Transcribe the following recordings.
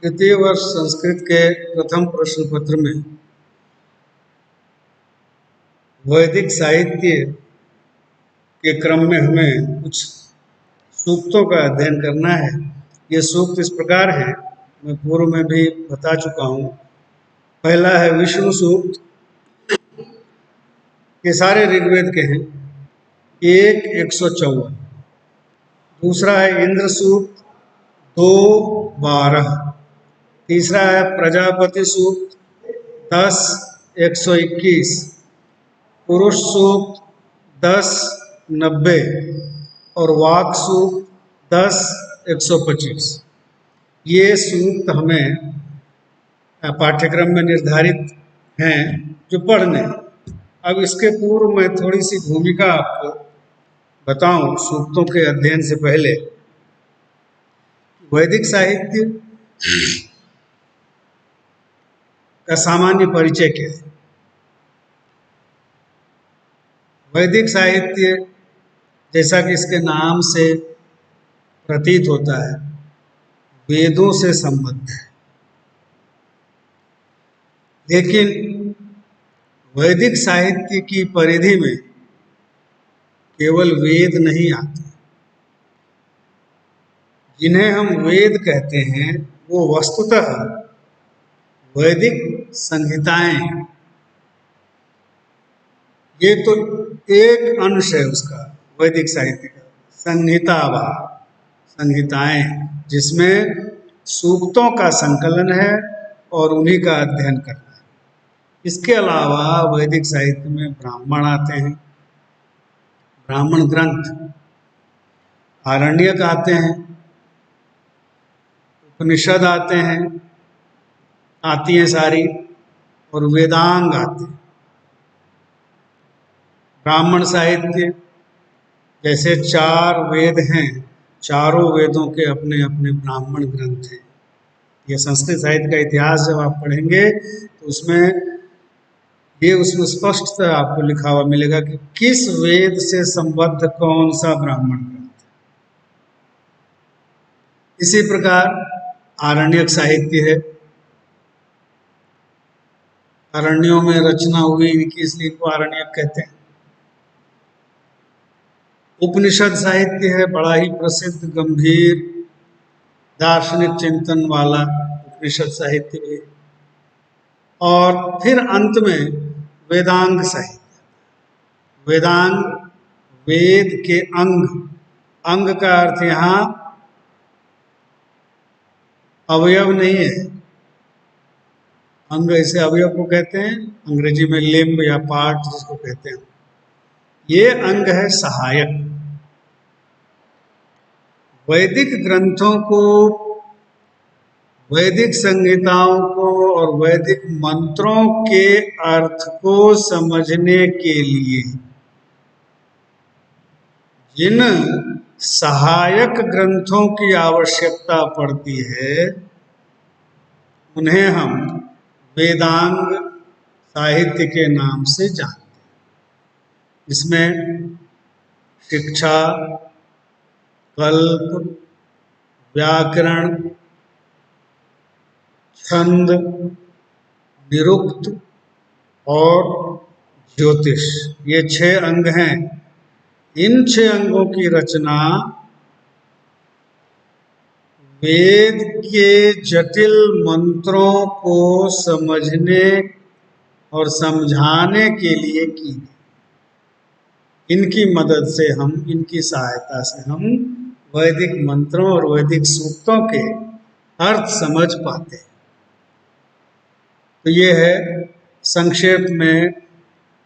तृतीय वर्ष संस्कृत के प्रथम प्रश्न पत्र में वैदिक साहित्य के क्रम में हमें कुछ सूक्तों का अध्ययन करना है। ये सूक्त इस प्रकार है, मैं पूर्व में भी बता चुका हूँ। पहला है विष्णु सूक्त, ये सारे ऋग्वेद के हैं, 1:154। दूसरा है इंद्र सूक्त 2:12। तीसरा है प्रजापति सूक्त 10:121। पुरुष सूक्त 10:90 और वाक सूक्त 10:125। ये सूक्त हमें पाठ्यक्रम में निर्धारित हैं जो पढ़ने। अब इसके पूर्व मैं थोड़ी सी भूमिका आपको बताऊं सूक्तों के अध्ययन से पहले। वैदिक साहित्य का सामान्य परिचय क्या है? वैदिक साहित्य, जैसा कि इसके नाम से प्रतीत होता है, वेदों से संबद्ध है। लेकिन वैदिक साहित्य की परिधि में केवल वेद नहीं आते। जिन्हें हम वेद कहते हैं वो वस्तुतः वैदिक संहिताएं हैं। ये तो एक अंश है उसका, वैदिक साहित्य का संहिता भाग, संहिताएं, जिसमें सूक्तों का संकलन है और उन्हीं का अध्ययन करना है। इसके अलावा वैदिक साहित्य में ब्राह्मण आते हैं, ब्राह्मण ग्रंथ, आरण्यक आते हैं, उपनिषद आते हैं, आती हैं सारी, और वेदांग आते हैं। ब्राह्मण साहित्य जैसे 4 वेद हैं, चारों वेदों के अपने अपने ब्राह्मण ग्रंथ हैं। ये संस्कृत साहित्य का इतिहास जब आप पढ़ेंगे तो उसमें स्पष्टतः आपको लिखा हुआ मिलेगा कि किस वेद से संबद्ध कौन सा ब्राह्मण ग्रंथ है। इसी प्रकार आरण्यक साहित्य है। अरण्यों में रचना हुई इसलिए इनको आरण्यक कहते हैं। उपनिषद साहित्य है, बड़ा ही प्रसिद्ध गंभीर दार्शनिक चिंतन वाला उपनिषद साहित्य भी। और फिर अंत में वेदांग साहित्य। वेदांग वेद के अंग, अंग का अर्थ यहाँ अवयव नहीं है। अंग ऐसे अवयव को कहते हैं, अंग्रेजी में लिम्ब या पार्ट जिसको कहते हैं। ये अंग है सहायक। वैदिक ग्रंथों को, वैदिक संहिताओं को और वैदिक मंत्रों के अर्थ को समझने के लिए जिन सहायक ग्रंथों की आवश्यकता पड़ती है उन्हें हम वेदांग साहित्य के नाम से जानते हैं। इसमें शिक्षा, कल्प, व्याकरण, छंद, निरुक्त और ज्योतिष, ये 6 अंग हैं। इन 6 अंगों की रचना वेद के जटिल मंत्रों को समझने और समझाने के लिए की। इनकी मदद से हम, इनकी सहायता से हम वैदिक मंत्रों और वैदिक सूक्तों के अर्थ समझ पाते हैं। तो ये है संक्षेप में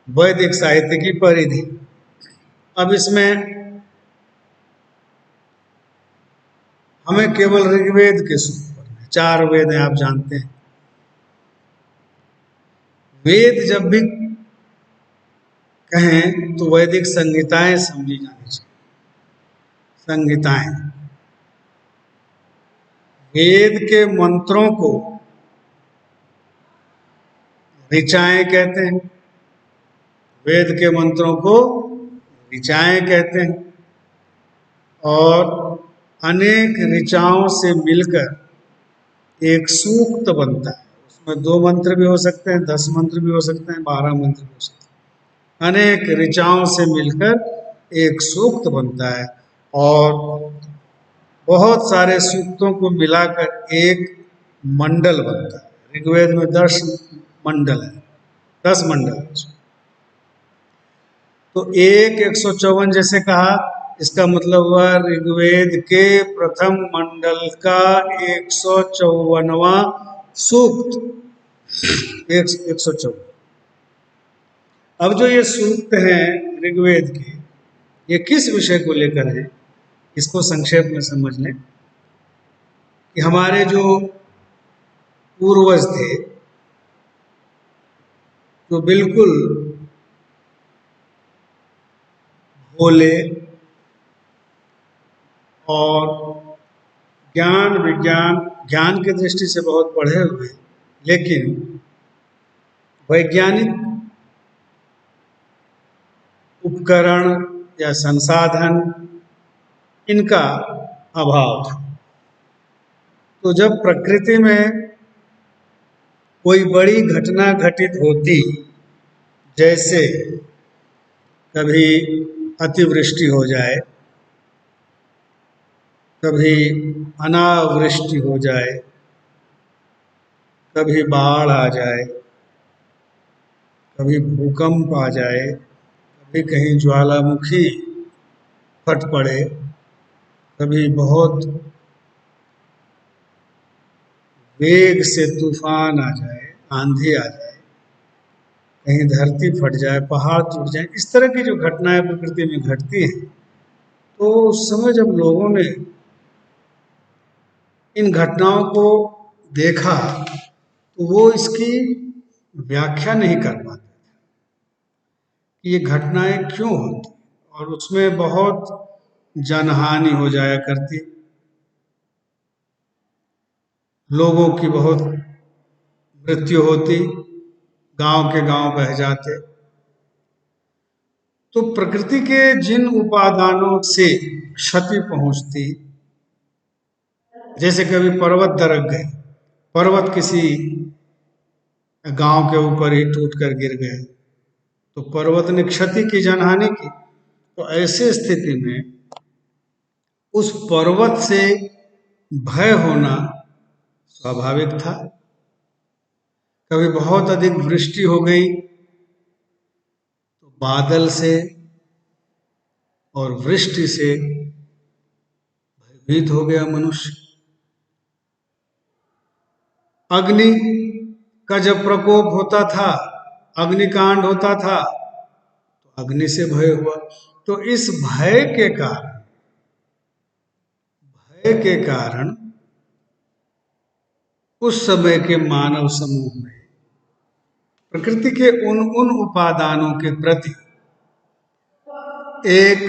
वैदिक साहित्य की परिधि। अब इसमें हमें केवल ऋग्वेद के सूक्त पढ़ने, 4 वेद हैं आप जानते हैं। वेद जब भी कहें तो वैदिक संहिताएं समझी जानी चाहिए। संहिताएं, वेद के मंत्रों को ऋचाएं कहते हैं। वेद के मंत्रों को ऋचाएं कहते हैं। और अनेक ऋचाओं से मिलकर एक सूक्त बनता है। उसमें 2 मंत्र भी हो सकते हैं, 10 मंत्र भी हो सकते हैं, 12 मंत्र भी हो सकते हैं। अनेक ऋचाओं से मिलकर एक सूक्त बनता है और बहुत सारे सूक्तों को मिलाकर एक मंडल बनता है। ऋग्वेद में 10 मंडल है, 10 मंडल है। तो 154 जैसे कहा, इसका मतलब हुआ ऋग्वेद के प्रथम मंडल का 154वां सूक्त। 154। अब जो ये सूक्त हैं ऋग्वेद के, ये किस विषय को लेकर हैं, इसको संक्षेप में समझ लें कि हमारे जो पूर्वज थे, जो बिल्कुल भोले और ज्ञान विज्ञान ज्ञान की दृष्टि से बहुत पढ़े हुए, लेकिन वैज्ञानिक उपकरण या संसाधन इनका अभाव था। तो जब प्रकृति में कोई बड़ी घटना घटित होती, जैसे कभी अतिवृष्टि हो जाए, कभी अनावृष्टि हो जाए, कभी बाढ़ आ जाए, कभी भूकंप आ जाए, कभी कहीं ज्वालामुखी फट पड़े, कभी बहुत वेग से तूफान आ जाए, आंधी आ जाए, कहीं धरती फट जाए, पहाड़ टूट जाए, इस तरह की जो घटनाएं प्रकृति में घटती हैं, तो उस समय जब लोगों ने इन घटनाओं को देखा तो वो इसकी व्याख्या नहीं कर पाते कि ये घटनाएं क्यों होती, और उसमें बहुत जनहानि हो जाया करती, लोगों की बहुत मृत्यु होती, गांव के गांव बह जाते। तो प्रकृति के जिन उपादानों से क्षति पहुंचती, जैसे कभी पर्वत दरक गए, पर्वत किसी गांव के ऊपर ही टूट कर गिर गए, तो पर्वत ने क्षति की, जनहानि की। तो ऐसे स्थिति में उस पर्वत से भय होना स्वाभाविक था। कभी बहुत अधिक वृष्टि हो गई तो बादल से और वृष्टि से भयभीत हो गया मनुष्य। अग्नि का जब प्रकोप होता था, अग्निकांड होता था, तो अग्नि से भय हुआ। तो इस भय के कारण उस समय के मानव समूह में प्रकृति के उन उन उपादानों के प्रति एक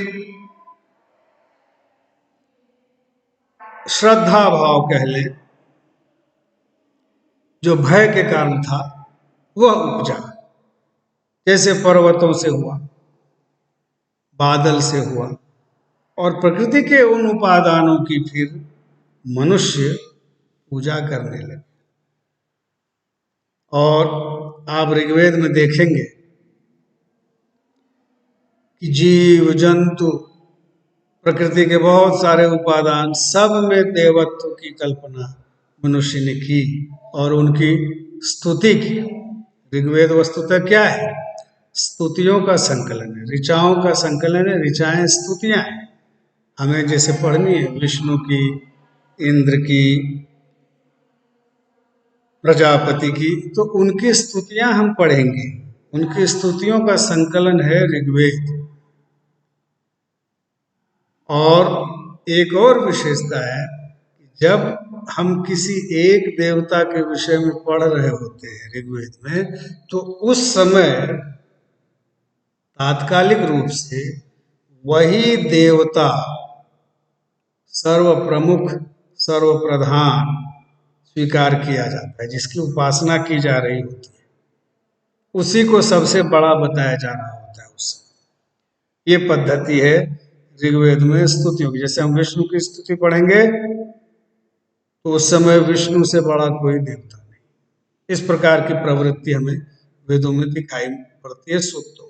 श्रद्धा भाव कह ले, जो भय के कारण था, वह उपजा। जैसे पर्वतों से हुआ, बादल से हुआ, और प्रकृति के उन उपादानों की फिर मनुष्य पूजा करने लगे। और आप ऋग्वेद में देखेंगे कि जीव जंतु प्रकृति के बहुत सारे उपादान, सब में देवत्व की कल्पना मनुष्य ने की और उनकी स्तुति की। ऋग्वेद वस्तुतः क्या है? स्तुतियों का संकलन है, ऋचाओं का संकलन है। ऋचाएं स्तुतियां हैं, हमें जैसे पढ़नी है विष्णु की, इंद्र की, प्रजापति की, तो उनकी स्तुतियां हम पढ़ेंगे। उनकी स्तुतियों का संकलन है ऋग्वेद। और एक और विशेषता है, जब हम किसी एक देवता के विषय में पढ़ रहे होते हैं ऋग्वेद में, तो उस समय तात्कालिक रूप से वही देवता सर्व प्रमुख, सर्व प्रधान स्वीकार किया जाता है, जिसकी उपासना की जा रही होती है, उसी को सबसे बड़ा बताया जा रहा होता है उस समय। ये पद्धति है ऋग्वेद में स्तुतियों की। जैसे हम विष्णु की स्तुति पढ़ेंगे तो उस समय विष्णु से बड़ा कोई देवता नहीं। इस प्रकार की प्रवृत्ति हमें वेदों में दिखाई पड़ती है सूक्तों में।